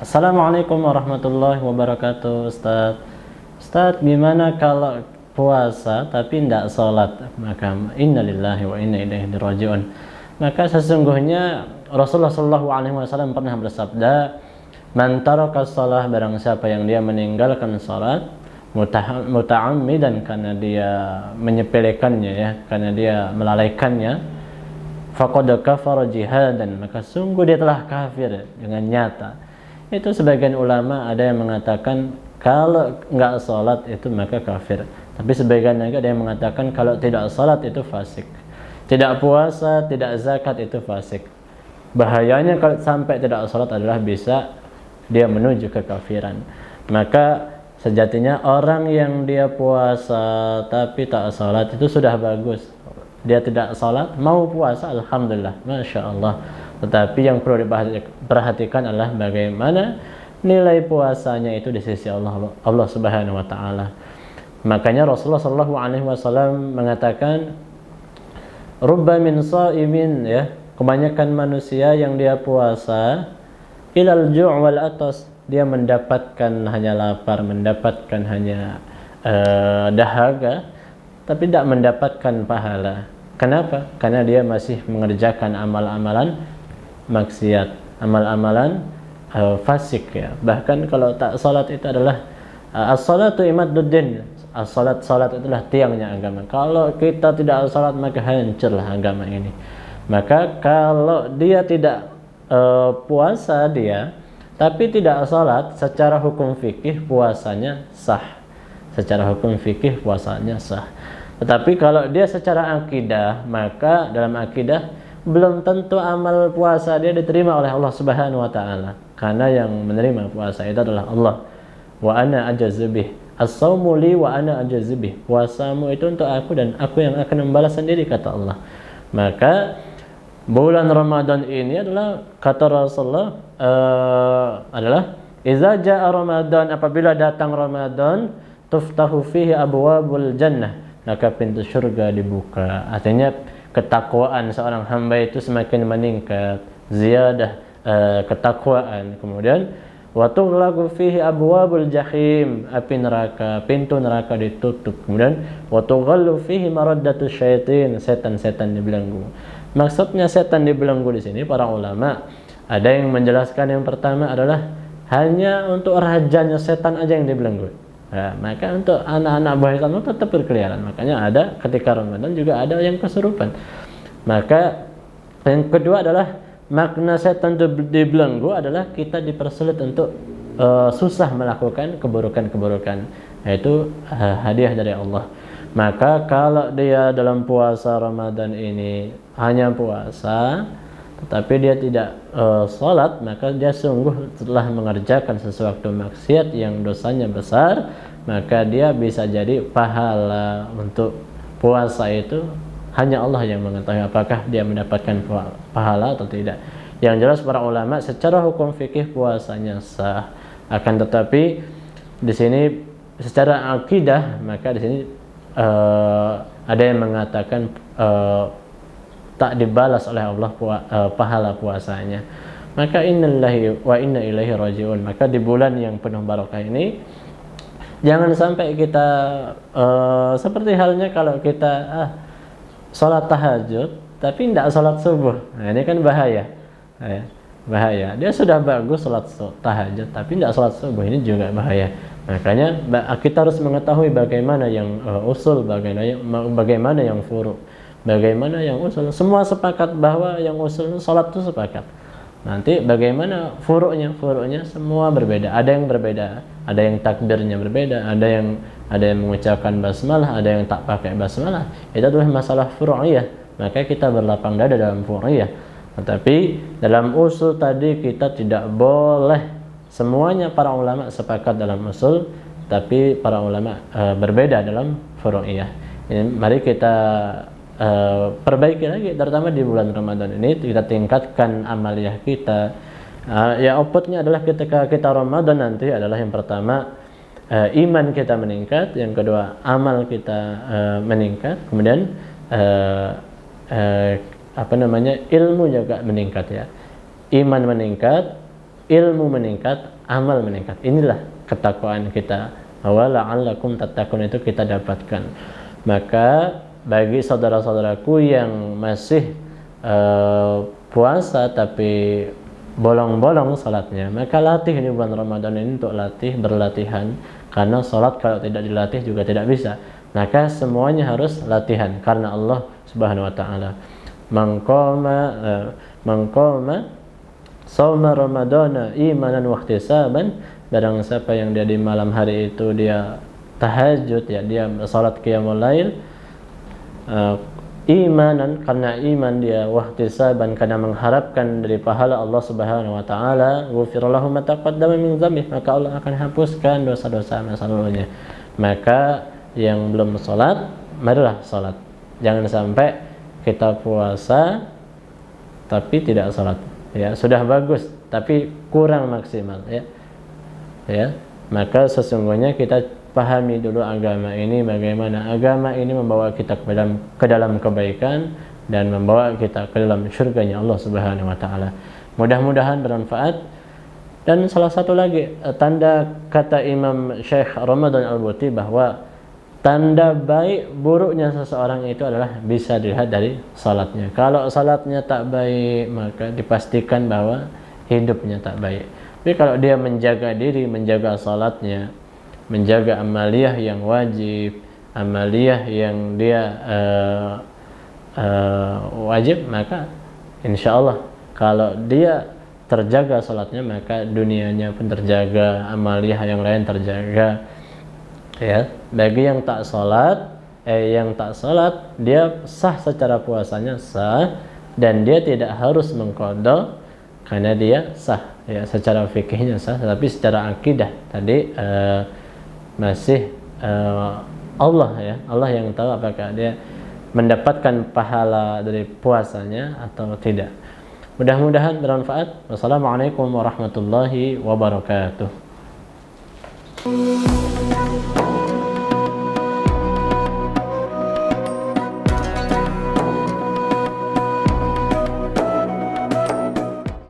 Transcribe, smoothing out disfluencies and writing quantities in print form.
Assalamualaikum warahmatullahi wabarakatuh, Ustaz. Ustaz, gimana kalau puasa tapi tidak sholat? Maka innalillahi wa inna ilaihi raji'un. Maka sesungguhnya Rasulullah SAW pernah bersabda, man taraka shalah, barang siapa yang dia meninggalkan salat muta'ammidan, karena dia menyepelekannya, ya, karena dia melalaikannya, faqad kafara jihadan, maka sungguh dia telah kafir dengan nyata. Itu sebagian ulama ada yang mengatakan kalau enggak salat itu maka kafir. Tapi sebagian lagi ada yang mengatakan kalau tidak salat itu fasik. Tidak puasa, tidak zakat itu fasik. Bahayanya kalau sampai tidak salat adalah bisa dia menuju kekafiran. Maka sejatinya orang yang dia puasa tapi tak salat itu sudah bagus. Dia tidak salat, mau puasa, alhamdulillah, masya Allah. Tetapi yang perlu diperhatikan adalah bagaimana nilai puasanya itu di sisi Allah Subhanahu wa taala. Makanya Rasulullah sallallahu alaihi wasallam mengatakan, rubba min shaimin, ya, kebanyakan manusia yang dia puasa ilal ju' wal atas, dia mendapatkan hanya lapar, mendapatkan hanya dahaga, tapi tidak mendapatkan pahala. Kenapa? Karena dia masih mengerjakan amal-amalan maksiat, amal-amalan fasik, ya. Bahkan kalau tak salat itu adalah as-salatu imaduddin. Salat itulah tiangnya agama. Kalau kita tidak salat maka hancurlah agama ini. Maka kalau dia tidak puasa dia tapi tidak salat, secara hukum fikih puasanya sah. Secara hukum fikih puasanya sah. Tetapi kalau dia secara akidah, maka dalam akidah belum tentu amal puasa dia diterima oleh Allah Subhanahu wa taala. Karena yang menerima puasa itu adalah Allah. Wa ana ajazubih. As-saumu li wa ana ajazubih. Puasamu itu untuk aku dan aku yang akan membalas sendiri, kata Allah. Maka bulan Ramadan ini adalah, kata Rasulullah, adalah idza jaa Ramadan, apabila datang Ramadan, tuftahu fihi abwabul jannah, maka pintu surga dibuka. Artinya ketakwaan seorang hamba itu semakin meningkat, ziyadah ketakwaan. Kemudian wa tughlaqu fihi abwabul jahim, api neraka, pintu neraka ditutup. Kemudian wa tughallu fihi maraddatu syaitin, setan-setan dibelenggu. Maksudnya setan dibelenggu di sini para ulama ada yang menjelaskan, yang pertama adalah hanya untuk rajanya setan aja yang dibelenggu. Nah, maka untuk anak-anak buah setan tetap berkeliaran. Makanya ada ketika Ramadan juga ada yang kesurupan. Maka yang kedua adalah makna setan dibelenggu adalah kita dipersulit untuk susah melakukan keburukan-keburukan, yaitu hadiah dari Allah. Maka kalau dia dalam puasa Ramadan ini hanya puasa tetapi dia tidak sholat, maka dia sungguh telah mengerjakan sesuatu maksiat yang dosanya besar. Maka dia bisa jadi pahala untuk puasa itu hanya Allah yang mengetahui apakah dia mendapatkan pahala atau tidak. Yang jelas para ulama secara hukum fikih puasanya sah. Akan tetapi di sini secara akidah, maka di sini ada yang mengatakan tak dibalas oleh Allah pahala puasanya. Maka innalillahi wa inna ilaihi raji'un. Maka di bulan yang penuh barokah ini jangan sampai kita seperti halnya kalau kita sholat tahajud tapi tidak sholat subuh. Nah, ini kan bahaya, ya, bahaya. Dia sudah bagus sholat tahajud tapi tidak sholat subuh, ini juga bahaya. Makanya kita harus mengetahui bagaimana yang usul, bagaimana yang furu'. Bagaimana yang usul, semua sepakat bahwa yang usul salat itu sepakat. Nanti bagaimana furu'nya semua berbeda. Ada yang berbeda, ada yang takbirnya berbeda, ada yang mengucapkan basmalah, ada yang tak pakai basmalah. Itu adalah masalah furu'iyah. Maka kita berlapang dada dalam furu'iyah. Tetapi dalam usul tadi kita tidak boleh semuanya para ulama sepakat dalam usul, tapi para ulama berbeda dalam furu'iyah. Mari kita perbaiki lagi, terutama di bulan Ramadan ini kita tingkatkan amaliyah kita. Ya, outputnya adalah ketika kita Ramadan nanti adalah yang pertama iman kita meningkat, yang kedua amal kita meningkat, kemudian ilmu juga meningkat, ya. Iman meningkat, ilmu meningkat, amal meningkat. Inilah ketakwaan kita. Wa la'allakum tattaqun itu kita dapatkan. Maka bagi saudara-saudaraku yang masih puasa tapi bolong-bolong salatnya, maka latih di bulan Ramadan ini untuk berlatihan, karena salat kalau tidak dilatih juga tidak bisa. Maka semuanya harus latihan, karena Allah Subhanahu wa taala man qama shauma ramadana imanan wa ihtisaban, barang siapa yang dia di malam hari itu dia tahajud, ya dia salat qiyamul lail, imanan karena iman dia, wahtisaban karena mengharapkan dari pahala Allah Subhanahu wa taala, ghufira lahu ma taqaddama min dzambi, maka Allah akan hapuskan dosa-dosa masa lalunya. Maka yang belum salat, marilah salat. Jangan sampai kita puasa tapi tidak salat. Ya, sudah bagus tapi kurang maksimal, ya. Ya, maka sesungguhnya kita pahami dulu agama ini, bagaimana agama ini membawa kita ke dalam kebaikan dan membawa kita ke dalam syurganya Allah Subhanahu wa taala. Mudah-mudahan bermanfaat. Dan salah satu lagi tanda, kata Imam Syekh Ramadan Al-Buti, bahwa tanda baik buruknya seseorang itu adalah bisa dilihat dari salatnya. Kalau salatnya tak baik, maka dipastikan bahwa hidupnya tak baik. Tapi kalau dia menjaga diri, menjaga salatnya, menjaga amaliyah yang wajib, amaliyah yang dia wajib, maka insya Allah kalau dia terjaga salatnya, maka dunianya pun terjaga, amaliyah yang lain terjaga. Ya, bagi yang tak salat, dia sah secara puasanya, sah, dan dia tidak harus mengqadha karena dia sah. Ya, secara fikihnya sah, tapi secara akidah tadi masih Allah, ya, Allah yang tahu apakah dia mendapatkan pahala dari puasanya atau tidak. Mudah-mudahan bermanfaat. Wassalamualaikum warahmatullahi wabarakatuh.